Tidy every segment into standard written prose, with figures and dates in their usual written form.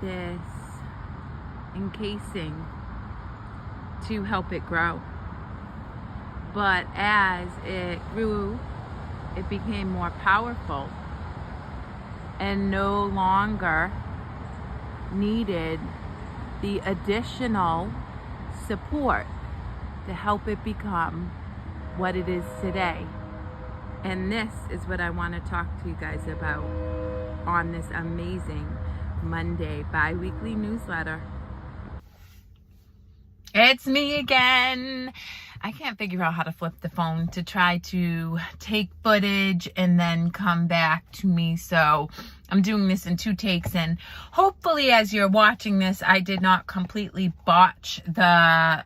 this encasing to help it grow. But as it grew, it became more powerful and no longer needed the additional support to help it become what it is today. And this is what I want to talk to you guys about on this amazing Monday bi-weekly newsletter. It's me again. I can't figure out how to flip the phone to try to take footage and then come back to me. So I'm doing this in 2 takes, and hopefully as you're watching this, I did not completely botch the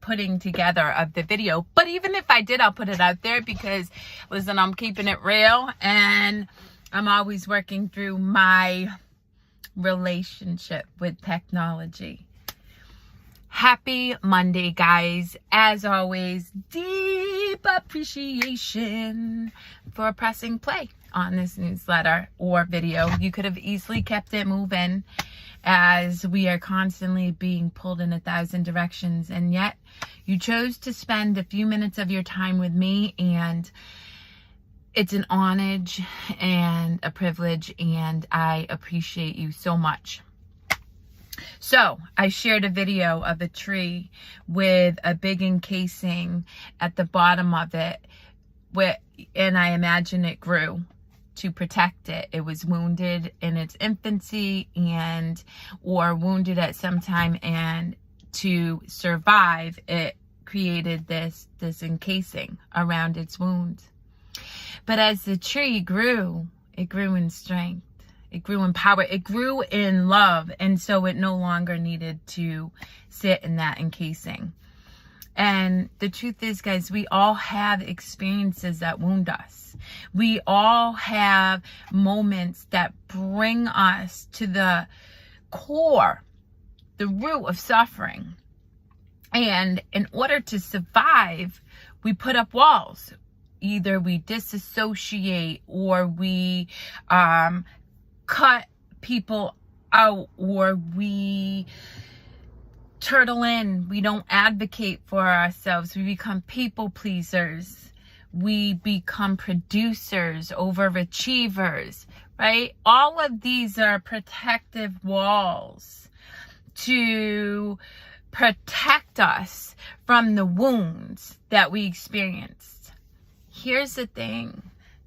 putting together of the video. But even if I did, I'll put it out there because, listen, I'm keeping it real and I'm always working through my relationship with technology. Happy Monday, guys. As always, deep appreciation for pressing play on this newsletter or video. You could have easily kept it moving as we are constantly being pulled in 1,000 directions, and yet you chose to spend a few minutes of your time with me, and it's an homage and a privilege, and I appreciate you so much. So I shared a video of a tree with a big encasing at the bottom of it, and I imagine it grew to protect it. It was wounded in its infancy or wounded at some time, and to survive, it created this encasing around its wounds. But as the tree grew, it grew in strength. It grew in power. It grew in love. And so it no longer needed to sit in that encasing. And the truth is, guys, we all have experiences that wound us. We all have moments that bring us to the core, the root of suffering. And in order to survive, we put up walls. Either we disassociate, or we cut people out, or we turtle in. We don't advocate for ourselves. We become people pleasers. We become producers, overachievers, right? All of these are protective walls to protect us from the wounds that we experienced. Here's the thing.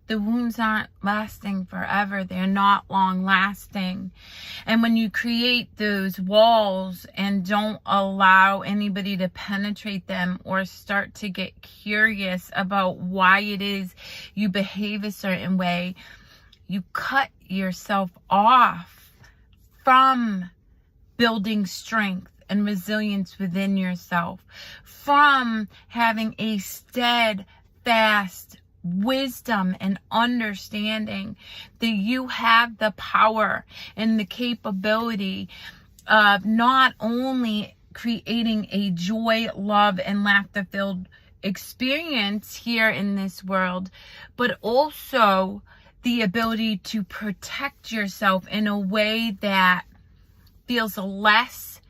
The wounds aren't lasting forever. They're not long lasting. And when you create those walls and don't allow anybody to penetrate them, or start to get curious about why it is you behave a certain way, you cut yourself off from building strength and resilience within yourself, from having a steadfast wisdom and understanding that you have the power and the capability of not only creating a joy, love, and laughter-filled experience here in this world, but also the ability to protect yourself in a way that feels less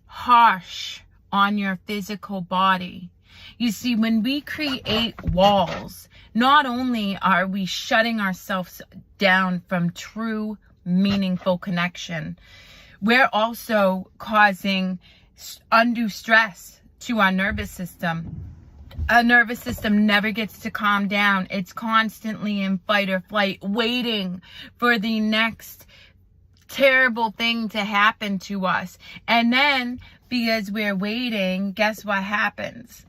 harsh on your physical body. You see, when we create walls, not only are we shutting ourselves down from true, meaningful connection, we're also causing undue stress to our nervous system. Our nervous system never gets to calm down. It's constantly in fight or flight, waiting for the next terrible thing to happen to us. And then, because we're waiting, guess what happens?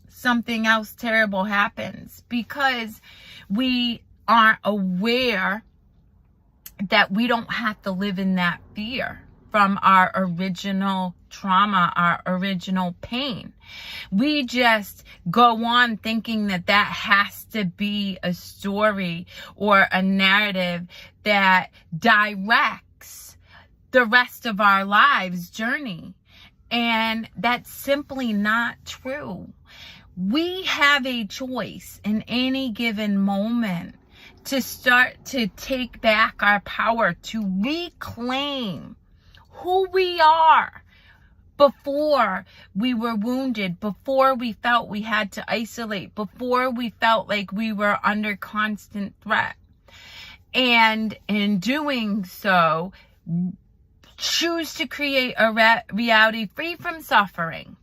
Something else terrible happens, because we aren't aware that we don't have to live in that fear from our original trauma, our original pain. We just go on thinking that that has to be a story or a narrative that directs the rest of our lives' journey. And that's simply not true. We have a choice in any given moment to start to take back our power, to reclaim who we are before we were wounded, before we felt we had to isolate, before we felt like we were under constant threat. And in doing so, choose to create a reality free from suffering,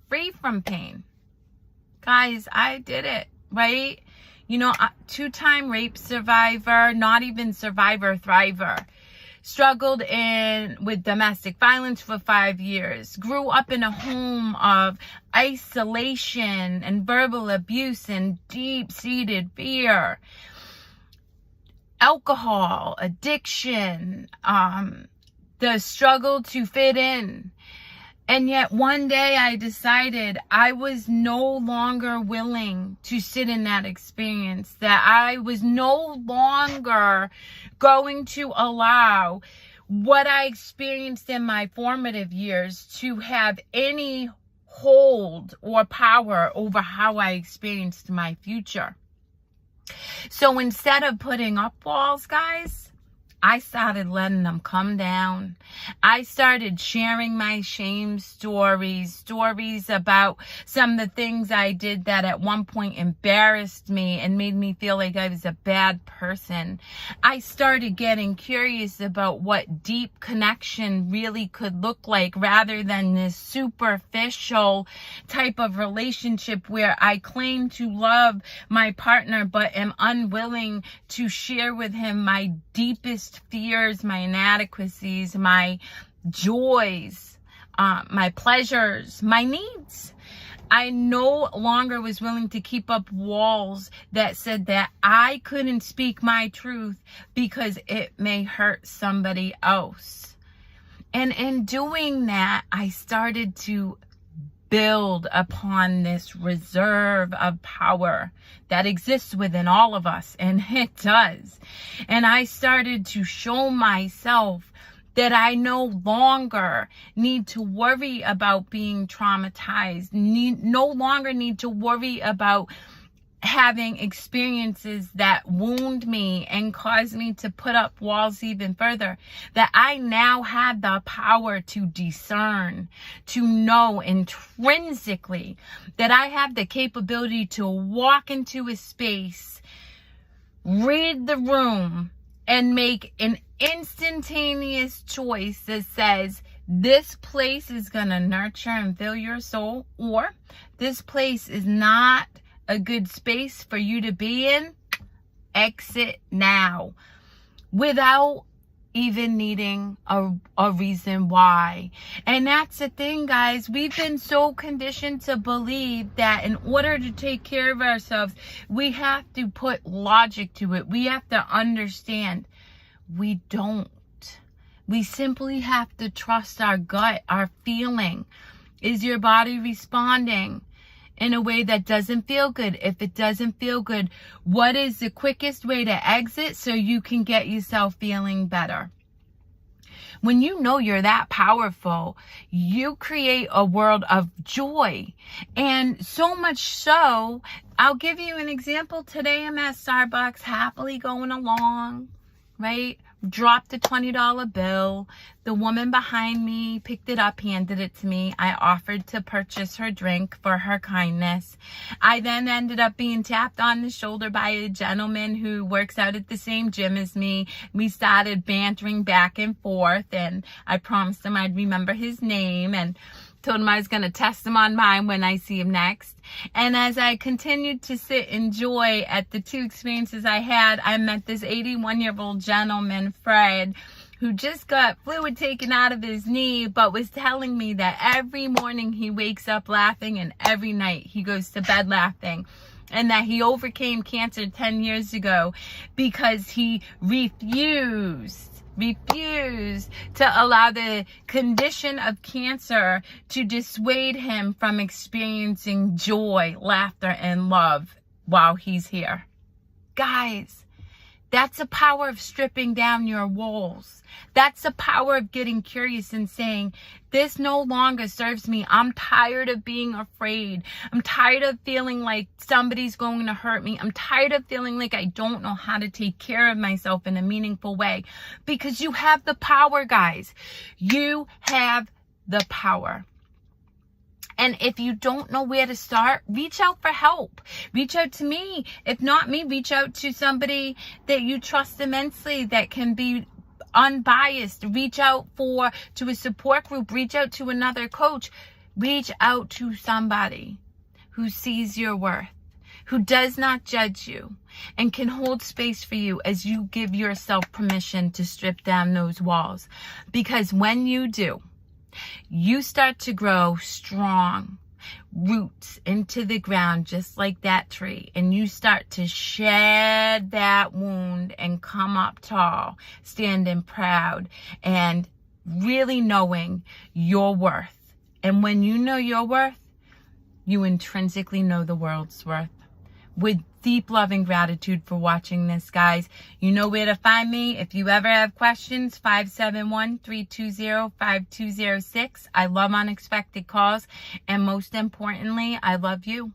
free from pain. Guys, I did it, right? You know, two-time rape survivor, not even survivor, thriver. Struggled with domestic violence for 5 years. Grew up in a home of isolation and verbal abuse and deep-seated fear. Alcohol, addiction, the struggle to fit in. And yet one day I decided I was no longer willing to sit in that experience, that I was no longer going to allow what I experienced in my formative years to have any hold or power over how I experienced my future. So instead of putting up walls, guys, I started letting them come down. I started sharing my shame stories about some of the things I did that at one point embarrassed me and made me feel like I was a bad person. I started getting curious about what deep connection really could look like, rather than this superficial type of relationship where I claim to love my partner but am unwilling to share with him my deepest fears, my inadequacies, my joys, my pleasures, my needs. I no longer was willing to keep up walls that said that I couldn't speak my truth because it may hurt somebody else. And in doing that, I started to build upon this reserve of power that exists within all of us, and it does. And I started to show myself that I no longer need to worry about being traumatized, no longer need to worry about having experiences that wound me and cause me to put up walls even further, that I now had the power to discern, to know intrinsically that I have the capability to walk into a space, read the room, and make an instantaneous choice that says, this place is going to nurture and fill your soul, or this place is not a good space for you to be in. Exit now, without even needing a reason why. And that's the thing, guys. We've been so conditioned to believe that in order to take care of ourselves, we have to put logic to it. We have to understand. We don't. We simply have to trust our gut, our feeling. Is your body responding in a way that doesn't feel good? If it doesn't feel good, what is the quickest way to exit so you can get yourself feeling better? When you know you're that powerful, you create a world of joy. And so much so, I'll give you an example. Today I'm at Starbucks, happily going along, right? Dropped a $20 bill. The woman behind me picked it up, handed it to me. I offered to purchase her drink for her kindness. I then ended up being tapped on the shoulder by a gentleman who works out at the same gym as me. We started bantering back and forth, and I promised him I'd remember his name, and told him I was going to test him on mine when I see him next. And as I continued to sit in joy at the two experiences I had, I met this 81-year-old gentleman, Fred, who just got fluid taken out of his knee, but was telling me that every morning he wakes up laughing and every night he goes to bed laughing. And that he overcame cancer 10 years ago because he refused to allow the condition of cancer to dissuade him from experiencing joy, laughter, and love while he's here. Guys, That's the power of stripping down your walls. That's the power of getting curious and saying, this no longer serves me. I'm tired of being afraid. I'm tired of feeling like somebody's going to hurt me. I'm tired of feeling like I don't know how to take care of myself in a meaningful way. Because you have the power, guys. You have the power. And if you don't know where to start, reach out for help. Reach out to me. If not me, reach out to somebody that you trust immensely that can be unbiased. Reach out to a support group. Reach out to another coach. Reach out to somebody who sees your worth, who does not judge you, and can hold space for you as you give yourself permission to strip down those walls. Because when you do, you start to grow strong roots into the ground, just like that tree. And you start to shed that wound and come up tall, standing proud, and really knowing your worth. And when you know your worth, you intrinsically know the world's worth. With deep love and gratitude for watching this, guys. You know where to find me. If you ever have questions, 571-320-5206. I love unexpected calls. And most importantly, I love you.